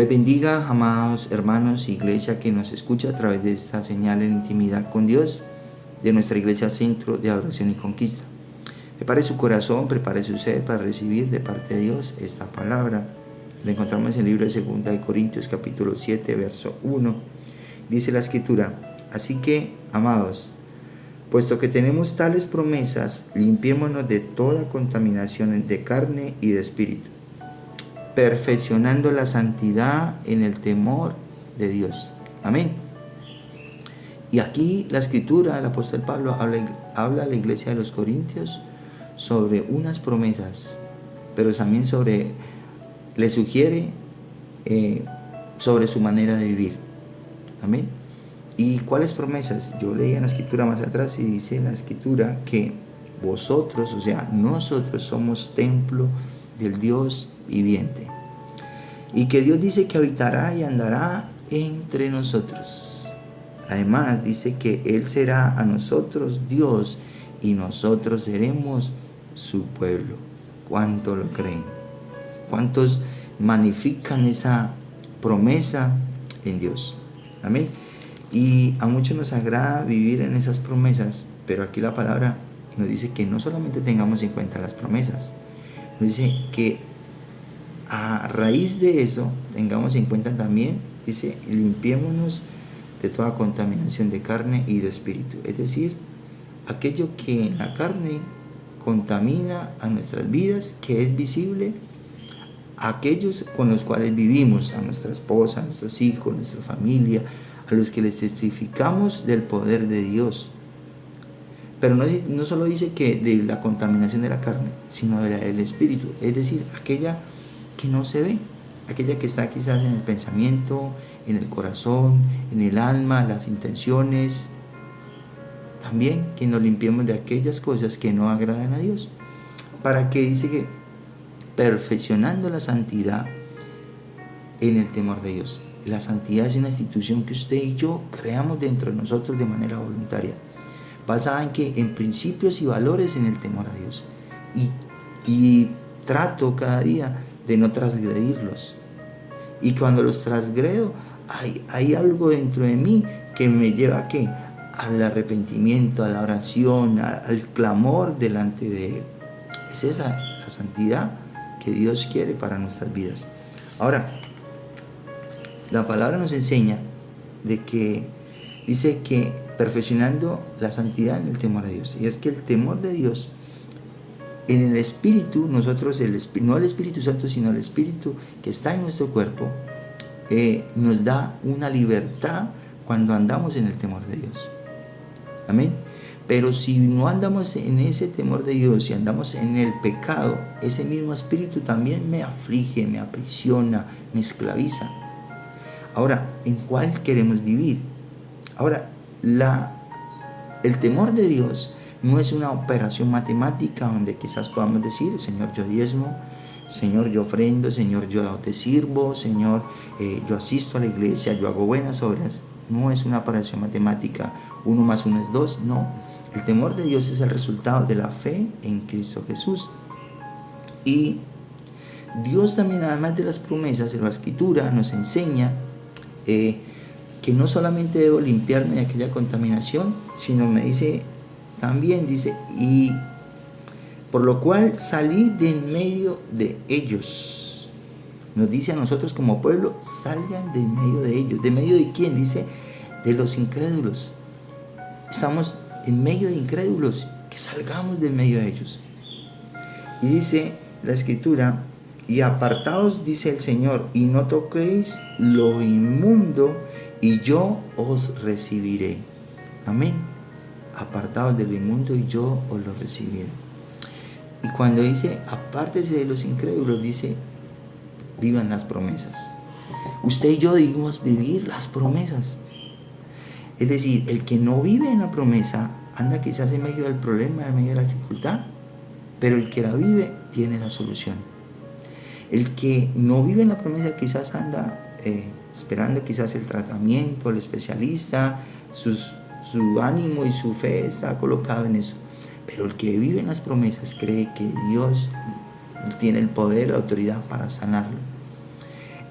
Les bendiga, amados hermanos, iglesia que nos escucha a través de esta señal en intimidad con Dios, de nuestra iglesia Centro de Adoración y Conquista. Prepare su corazón, prepare su sed para recibir de parte de Dios esta palabra. La encontramos en el libro de 2 de Corintios, capítulo 7, verso 1. Dice la Escritura: así que, amados, puesto que tenemos tales promesas, limpiémonos de toda contaminación de carne y de espíritu, perfeccionando la santidad en el temor de Dios. Amén. Y aquí la Escritura, el apóstol Pablo habla a la iglesia de los Corintios sobre unas promesas, pero también le sugiere sobre su manera de vivir. Amén. ¿Y cuáles promesas? Yo leía en la Escritura más atrás y dice en la Escritura que vosotros, o sea, nosotros somos templo del Dios viviente. Y que Dios dice que habitará y andará entre nosotros. Además dice que Él será a nosotros Dios y nosotros seremos su pueblo. ¿Cuánto lo creen? ¿Cuántos magnifican esa promesa en Dios? Amén. Y a muchos nos agrada vivir en esas promesas, pero aquí la palabra nos dice que no solamente tengamos en cuenta las promesas, nos dice que a raíz de eso tengamos en cuenta también, dice, limpiémonos de toda contaminación de carne y de espíritu. Es decir, aquello que en la carne contamina a nuestras vidas, que es visible, aquellos con los cuales vivimos, a nuestra esposa, a nuestros hijos, a nuestra familia, a los que les testificamos del poder de Dios. Pero no solo dice que de la contaminación de la carne, sino de la del espíritu, es decir, aquella que no se ve, aquella que está quizás en el pensamiento, en el corazón, en el alma, las intenciones. También que nos limpiemos de aquellas cosas que no agradan a Dios, para que dice que perfeccionando la santidad en el temor de Dios. La santidad es una institución que usted y yo creamos dentro de nosotros de manera voluntaria, basada en principios y valores en el temor a Dios. Y trato cada día de no transgredirlos. Y cuando los transgredo, hay algo dentro de mí que me lleva ¿a qué? Al arrepentimiento, a la oración, al clamor delante de Él. Es esa la santidad que Dios quiere para nuestras vidas. Ahora, la palabra nos enseña de que dice que perfeccionando la santidad en el temor de Dios. Y es que el temor de Dios, en el Espíritu, nosotros, no el Espíritu Santo, sino el Espíritu que está en nuestro cuerpo, nos da una libertad cuando andamos en el temor de Dios. Amén. Pero si no andamos en ese temor de Dios, si andamos en el pecado, ese mismo Espíritu también me aflige, me aprisiona, me esclaviza. Ahora, ¿en cuál queremos vivir? Ahora, el temor de Dios no es una operación matemática donde quizás podamos decir: Señor, yo diezmo, Señor, yo ofrendo, Señor, yo te sirvo, Señor, yo asisto a la iglesia, yo hago buenas obras. No es una operación matemática, 1 más 1 es 2, no. El temor de Dios es el resultado de la fe en Cristo Jesús. Y Dios también, además de las promesas, en la Escritura nos enseña que no solamente debo limpiarme de aquella contaminación, sino me dice, también dice, y por lo cual salí de en medio de ellos. Nos dice a nosotros como pueblo: salgan de en medio de ellos. ¿De medio de quién? Dice, de los incrédulos. Estamos en medio de incrédulos, que salgamos de en medio de ellos. Y dice la Escritura: y apartaos, dice el Señor, y no toquéis lo inmundo, y yo os recibiré. Amén. Apartaos de lo inmundo y yo os lo recibiré. Y cuando dice apártese de los incrédulos, dice vivan las promesas. Usted y yo debemos vivir las promesas. Es decir, el que no vive en la promesa anda quizás en medio del problema, en medio de la dificultad, pero el que la vive tiene la solución. El que no vive en la promesa quizás anda esperando quizás el tratamiento, el especialista, su ánimo y su fe está colocado en eso. Pero el que vive en las promesas cree que Dios tiene el poder, la autoridad para sanarlo.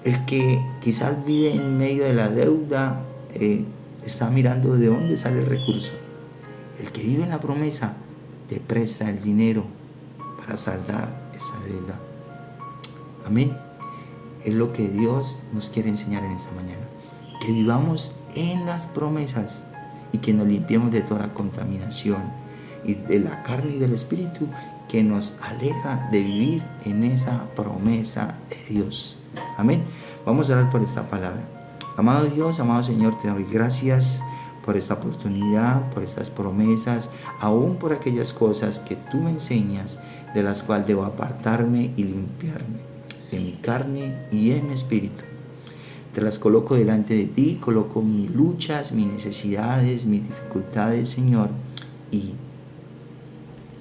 El que quizás vive en medio de la deuda, está mirando de dónde sale el recurso. El que vive en la promesa te presta el dinero para saldar esa deuda. Amén. Es lo que Dios nos quiere enseñar en esta mañana. Que vivamos en las promesas y que nos limpiemos de toda contaminación y de la carne y del espíritu que nos aleja de vivir en esa promesa de Dios. Amén. Vamos a orar por esta palabra. Amado Dios, amado Señor, te doy gracias por esta oportunidad, por estas promesas, aún por aquellas cosas que tú me enseñas, de las cuales debo apartarme y limpiarme de mi carne y en mi espíritu. Te las coloco delante de ti, coloco mis luchas, mis necesidades, mis dificultades, Señor, y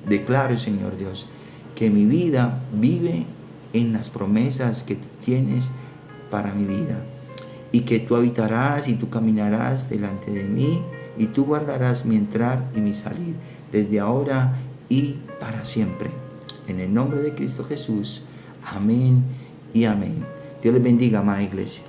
declaro, Señor Dios, que mi vida vive en las promesas que tú tienes para mi vida, y que tú habitarás y tú caminarás delante de mí, y tú guardarás mi entrar y mi salir, desde ahora y para siempre. En el nombre de Cristo Jesús. Amén y amén. Dios les bendiga, amada iglesia.